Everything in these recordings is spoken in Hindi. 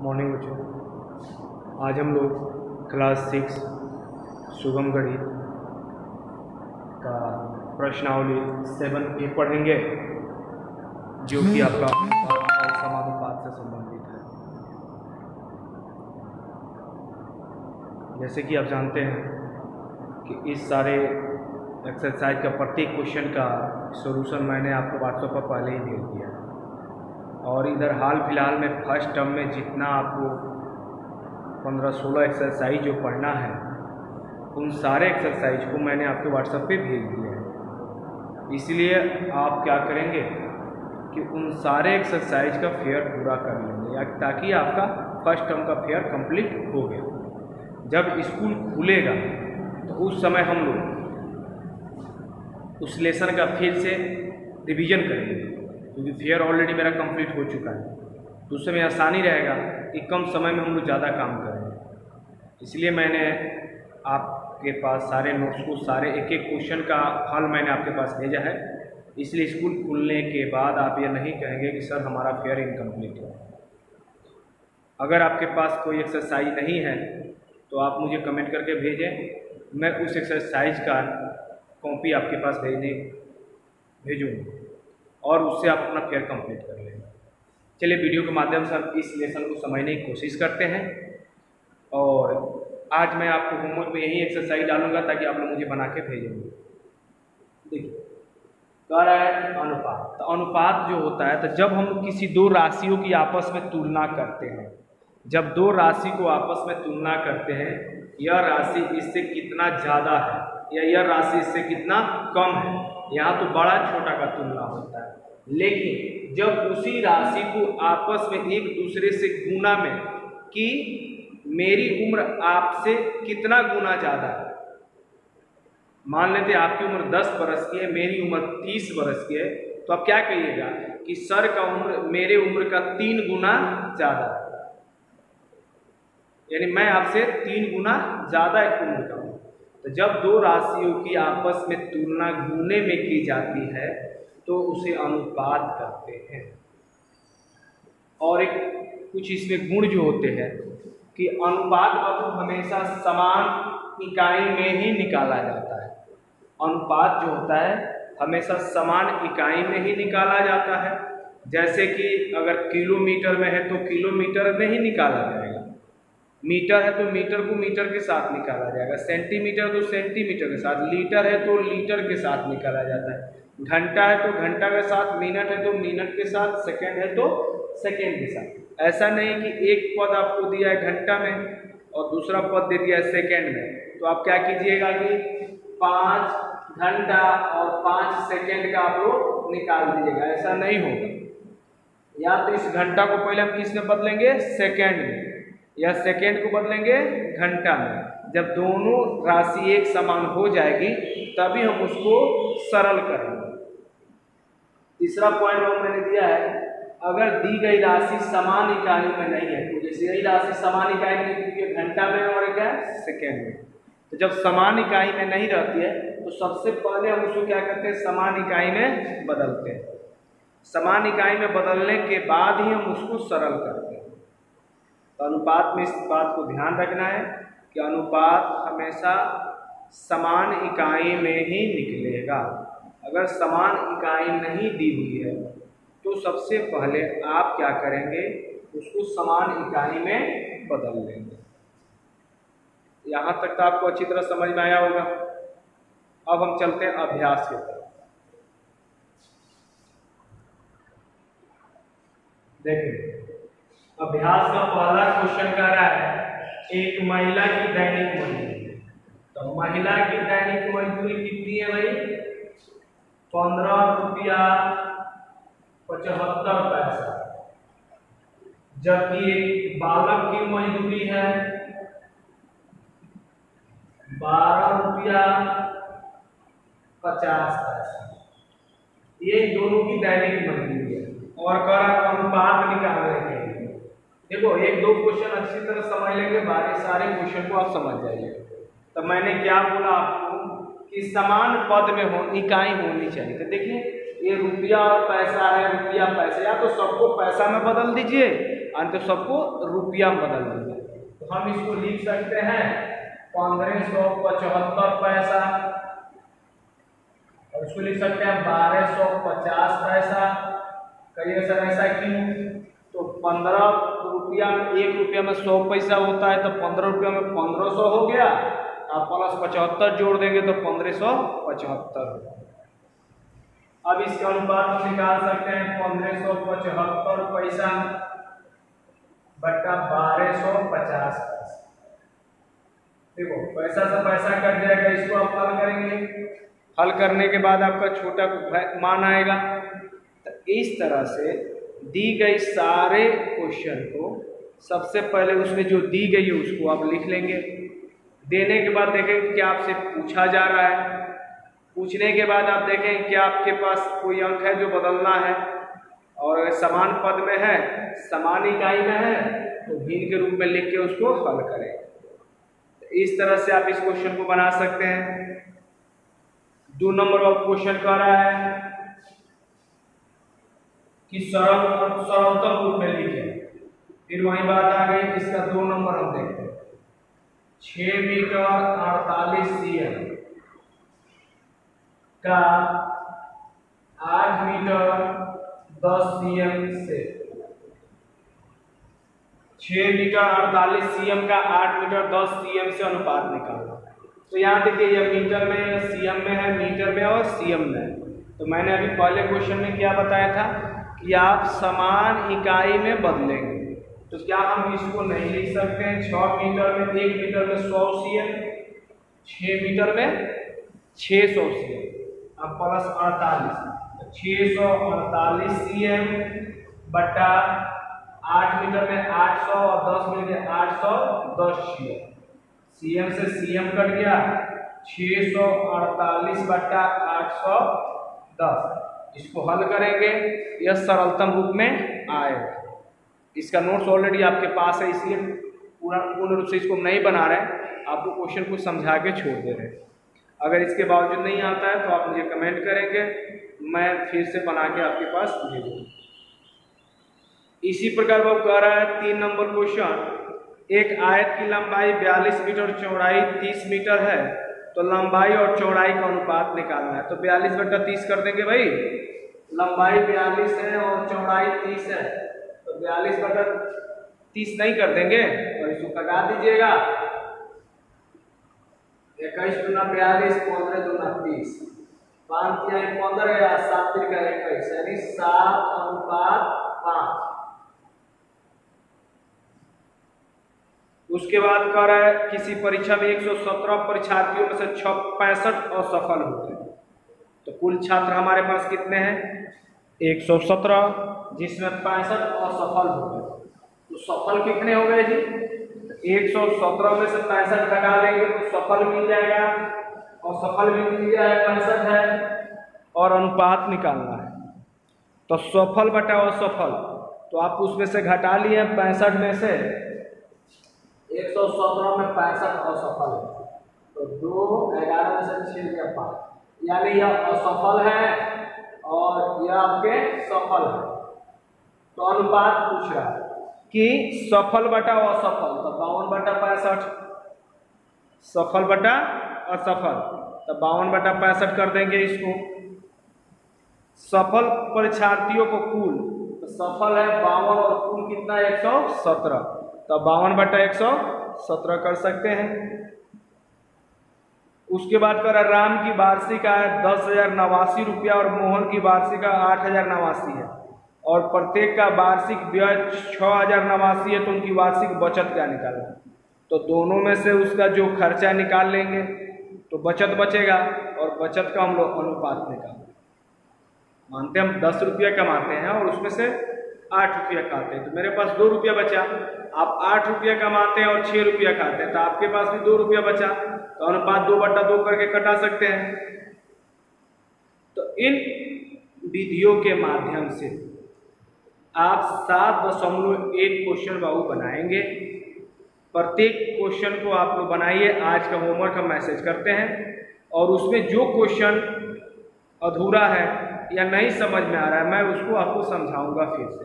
मॉर्निंग बच्चों, आज हम लोग क्लास 6 सुगम गणित का प्रश्नावली 7A पढ़ेंगे, जो कि आपका समानुपात से संबंधित है। जैसे कि आप जानते हैं कि इस सारे एक्सरसाइज का प्रत्येक क्वेश्चन का सॉल्यूशन मैंने आपको व्हाट्सएप पर पहले ही भेज दिया है, और इधर हाल फिलहाल में फर्स्ट टर्म में जितना आपको 15-16 एक्सरसाइज जो पढ़ना है, उन सारे एक्सरसाइज को मैंने आपके व्हाट्सएप पे भेज दिया है। इसलिए आप क्या करेंगे कि उन सारे एक्सरसाइज का फेयर पूरा कर लेंगे, या ताकि आपका फर्स्ट टर्म का फेयर कंप्लीट हो गया। जब स्कूल खुलेगा तो उस समय हम लोग उस लेसन का फिर से रिवीजन करेंगे, क्योंकि फेयर ऑलरेडी मेरा कंप्लीट हो चुका है, तो उस समय आसानी रहेगा कि कम समय में हम लोग ज़्यादा काम करेंगे। इसलिए मैंने आपके पास सारे नोट्स को, सारे एक एक क्वेश्चन का हल मैंने आपके पास भेजा है। इसलिए स्कूल खुलने के बाद आप ये नहीं कहेंगे कि सर हमारा फेयर इनकम्प्लीट है। अगर आपके पास कोई एक्सरसाइज नहीं है तो आप मुझे कमेंट करके भेजें, मैं उस एक्सरसाइज का कॉपी आपके पास भेजूँगा और उससे आप अपना फेयर कंप्लीट कर लेंगे। चलिए वीडियो के माध्यम से हम इस लेसन को समझने की कोशिश करते हैं, और आज मैं आपको होमवर्क में यही एक्सरसाइज डालूंगा ताकि आप लोग मुझे बना के भेजेंगे। देखिए कह रहा है अनुपात। तो अनुपात जो होता है, तो जब हम किसी दो राशियों की आपस में तुलना करते हैं, जब दो राशि को आपस में तुलना करते हैं, यह राशि इससे कितना ज़्यादा है या यह राशि इससे कितना कम है, यहाँ तो बड़ा छोटा का तुलना होता है। लेकिन जब उसी राशि को आपस में एक दूसरे से गुना में कि मेरी उम्र आपसे कितना गुना ज़्यादा है, मान लेते हैं आपकी उम्र 10 बरस की है, मेरी उम्र 30 बरस की है, तो आप क्या कहिएगा कि सर का उम्र मेरे उम्र का 3 गुना ज़्यादा है, यानी मैं आपसे 3 गुना ज़्यादा उम्र का हूँ। तो जब दो राशियों की आपस में तुलना गुने में की जाती है तो उसे अनुपात कहते हैं। और एक कुछ इसमें गुण जो होते हैं कि अनुपात को हमेशा समान इकाई में ही निकाला जाता है। अनुपात जो होता है हमेशा समान इकाई में ही निकाला जाता है। जैसे कि अगर किलोमीटर में है तो किलोमीटर में ही निकाला जाएगा, मीटर है तो मीटर को मीटर के साथ निकाला जाएगा, सेंटीमीटर तो सेंटीमीटर के साथ, लीटर है तो लीटर के साथ निकाला जाता है, घंटा है तो घंटा के साथ, मिनट है तो मिनट के साथ, सेकंड है तो सेकंड के साथ। ऐसा नहीं कि एक पद आपको दिया है घंटा में और दूसरा पद दे दिया है सेकंड में, तो आप क्या कीजिएगा कि 5 घंटा और 5 सेकंड का आप लोग निकाल दीजिएगा। ऐसा नहीं होगा। या तो इस घंटा को पहले हम किस में बदलेंगे, सेकेंड में, या सेकेंड को बदलेंगे घंटा में। जब दोनों राशि एक समान हो जाएगी तभी हम उसको सरल करेंगे। तीसरा पॉइंट वो मैंने दिया है, अगर दी गई राशि समान इकाई में नहीं है, तो जैसे यही राशि समान इकाई में घंटा में और क्या सेकेंड में, तो जब समान इकाई में नहीं रहती है तो सबसे पहले हम उसको क्या करते हैं, समान इकाई में बदलते हैं। समान इकाई में बदलने के बाद ही हम उसको सरल करते हैं। तो अनुपात में इस बात को ध्यान रखना है कि अनुपात हमेशा समान इकाई में ही निकलेगा। अगर समान इकाई नहीं दी हुई है तो सबसे पहले आप क्या करेंगे, उसको समान इकाई में बदल लेंगे। यहाँ तक तो आपको अच्छी तरह समझ में आया होगा। अब हम चलते हैं अभ्यास की तरफ। देखिए अभ्यास का पहला क्वेश्चन कह रहा है, एक महिला की दैनिक मजदूरी। तो महिला की दैनिक मजदूरी कितनी है भाई, 15 रुपया 75 पैसा। जबकि एक बालक की मजदूरी है 12 रुपया 50 पैसा। ये दोनों की दैनिक मजदूरी है, और कह रहा अनुपात निकालने के लिए। देखो एक दो क्वेश्चन अच्छी तरह समझ लेंगे, बाकी सारे क्वेश्चन को आप समझ जाइए। तो मैंने क्या बोला आपको कि समान पद में इकाई होनी चाहिए। तो देखिए ये रुपया और पैसा है, रुपया पैसा, या तो सबको पैसा में बदल दीजिए तो सबको रुपया में बदल देंगे। तो हम इसको लिख सकते हैं 1575 पैसा, और इसको लिख सकते हैं 1250 पैसा। कहिए सर ऐसा क्यों? तो 15 रुपया में 1 रुपया में 100 पैसा होता है, तो 15 रुपया में 1500 हो गया। आप प्लस 75 जोड़ देंगे तो 1575। अब इसके अनुपात निकाल सकते हैं 1575 पैसा बट्टा 1250 पैसा। देखो पैसा से पैसा कट जाएगा, इसको आप हल करेंगे। हल करने के बाद आपका छोटा मान आएगा। तो इस तरह से दी गई सारे क्वेश्चन को सबसे पहले उसमें जो दी गई है उसको आप लिख लेंगे। देने के बाद देखेंगे कि आपसे पूछा जा रहा है। पूछने के बाद आप देखें कि आपके पास कोई अंक है जो बदलना है, और अगर समान पद में है, समान इकाई में है, तो भिन्न के रूप में लिख के उसको हल करें। इस तरह से आप इस क्वेश्चन को बना सकते हैं। 2 नंबर का क्वेश्चन कह रहा है कि सरलतम रूप में लिखें। फिर वही बात आ गई, इसका 2 नंबर हम देखते हैं। 6 मीटर 48 cm का 8 मीटर 10 cm से 6 मीटर 48 cm का 8 मीटर 10 cm से अनुपात निकालना। तो यहाँ देखिए ये मीटर में, सीएम में है, मीटर में और सीएम में है। तो मैंने अभी पहले क्वेश्चन में क्या बताया था कि आप समान इकाई में बदलेंगे। तो क्या हम इसको नहीं लिख सकते हैं 6 मीटर में 1 मीटर में 100 cm, 6 मीटर में 600 cm, अब प्लस 48, 648 cm बटा 8 मीटर में 800 और 10 मीटर में 810 cm। cm से cm कट गया, 648 बटा 810। इसको हल करेंगे, यह सरलतम रूप में आएगा। इसका नोट्स ऑलरेडी आपके पास है, इसलिए पूर्ण रूप से इसको नहीं बना रहे हैं, आपको क्वेश्चन को समझा के छोड़ दे रहे हैं। अगर इसके बावजूद नहीं आता है तो आप मुझे कमेंट करेंगे, मैं फिर से बना के आपके पास भेजूंगा। इसी प्रकार वो कह रहा है 3 नंबर क्वेश्चन, एक आयत की लंबाई 42 मीटर, चौड़ाई 30 मीटर है, तो लंबाई और चौड़ाई का अनुपात निकालना है। तो 42 बटा 30 कर देंगे भाई। लंबाई 42 है और चौड़ाई 30 है, तो 42 बटा 30 नहीं कर देंगे और इसको कटा दीजिएगा। 21 दूना 42, 15 दूना 30, 5 तिहाई 15 या 7 तिरका 21, यानी 7:5। उसके बाद कह रहा है किसी परीक्षा में 117 परीक्षार्थियों में से 65 असफल होते हैं, तो कुल छात्र हमारे पास कितने हैं? 117, जिसमें 65 असफल हो गए। तो सफल कितने हो गए जी? 117 में से 65 घटा देंगे तो सफल मिल जाएगा, और सफल भी मिल जाएगा 65 है, और अनुपात निकालना है। तो सफल बटा असफल, तो आप उसमें से घटा लिए 65 में से 117 में 65 असफल है, तो 2, 11 में से 6 या 5, यानी यह असफल है और यह आपके सफल है। तो अनुपात पूछ रहा है कि सफल बटा असफल, तो 52 बटा 65, सफल बटा असफल, तो 52 बटा 65 कर देंगे इसको। सफल परीक्षार्थियों को कुल, तो सफल है 52 और कुल कितना 117, तो 52 बटा 117 कर सकते हैं। उसके बाद कर राम की वार्षिक आय 10,089 रुपया और मोहन की वार्षिक आय 8,089 है, और प्रत्येक का वार्षिक व्यय 6,089 है, तो उनकी वार्षिक बचत क्या निकालना है? तो दोनों में से उसका जो खर्चा निकाल लेंगे तो बचत बचेगा, और बचत का हम लोग अनुपात निकालेंगे। मानते हम 10 रुपया कमाते हैं और उसमें से 8 रुपया खाते हैं, तो मेरे पास 2 रुपया बचा। आप 8 रुपया कमाते हैं और 6 रुपया खाते हैं, तो आपके पास भी 2 रुपया बचा, तो अनुपात 2 बटा 2 करके कटा सकते हैं। तो इन विधियों के माध्यम से आप 7.1 क्वेश्चन बाबू बनाएंगे। प्रत्येक क्वेश्चन को आप लोग बनाइए, आज का होमवर्क हम मैसेज करते हैं, और उसमें जो क्वेश्चन अधूरा है या नहीं समझ में आ रहा है मैं उसको आपको समझाऊंगा फिर से।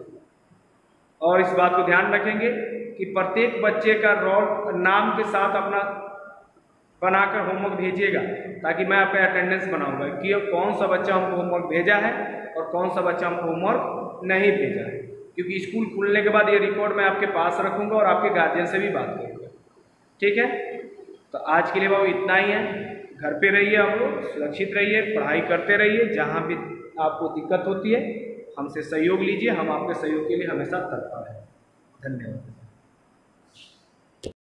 और इस बात को ध्यान रखेंगे कि प्रत्येक बच्चे का रोल नाम के साथ अपना बनाकर होमवर्क भेजिएगा, ताकि मैं आपका अटेंडेंस बनाऊंगा कि कौन सा बच्चा हमको होमवर्क भेजा है और कौन सा बच्चा हमको होमवर्क नहीं भेजा है। क्योंकि स्कूल खुलने के बाद ये रिकॉर्ड मैं आपके पास रखूंगा और आपके गार्जियन से भी बात करूंगा। ठीक है, तो आज के लिए बाबू इतना ही है। घर पे रहिए, आप लोग सुरक्षित रहिए, पढ़ाई करते रहिए। जहाँ भी आपको दिक्कत होती है हमसे सहयोग लीजिए, हम आपके सहयोग के लिए हमेशा तत्पर हैं। धन्यवाद।